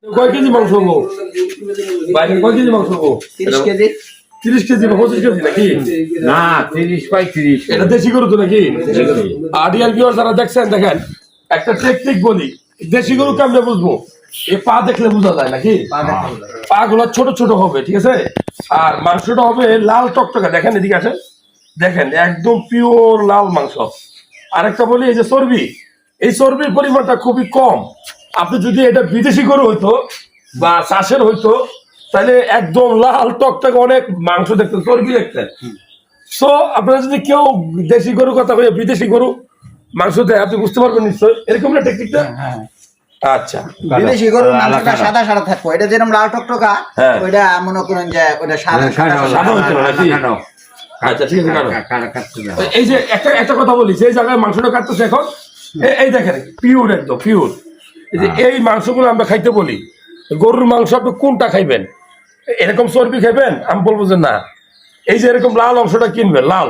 কয় কেজি মাংস হবো বাইরে কয় কেজি মাংস হবো 30 কেজি 30 কেজি বা 25 কেজি নাকি না 30 এটা দেশি গরু তো নাকি আডিয়াল ভিউয়ার যারা দেখছেন দেখেন একটা টেকনিক বলি দেশি গরু কেমনে বুঝবো এই পা দেখলে বোঝা যায় নাকি পা গুলো ছোট ছোট হবে ঠিক আছে আর মাংসটা হবে লাল টকটকা দেখেন এদিকে আসেন দেখেন একদম পিওর লাল মাংস আরেকটা বলি এই যে চর্বি এই চর্বির পরিমাণটা খুবই কম আপনি যদি এটা বিদেশি গরু হইতো বা চাষের হইতো তাহলে একদম লাল টকটকে অনেক মাংস দেখতেন চর্বি দেখতেন সো আপনারা যদি কেউ দেশি গরু কথা বলে বিদেশি গরু মাংস দেয় আপনি বুঝতে পারবেন নিশ্চয়ই এরকম না টেকনিকটা আচ্ছা বিদেশি গরুর মাংসটা সাদা সাদা থাকবো এটা যেরকম লাল টকটকা হ্যাঁ। ওইটা মনে করেন যে ওটা সাদা সাদা হইতো না নাকি আচ্ছা ঠিক আছে কারণ এই যে একটা একটা কথা বলি যে জায়গায় মাংসটা কাটতেছে এখন এই দেখেন পিওর একদম পিওর এই যে এই মাংসগুলো আমরা খাইতে বলি গরুর মাংস আপনি কোনটা খাইবেন এরকম চর্বি খাইবেন আমি বলবো যে না এই যে এরকম লাল অংশটা কিনবেন লাল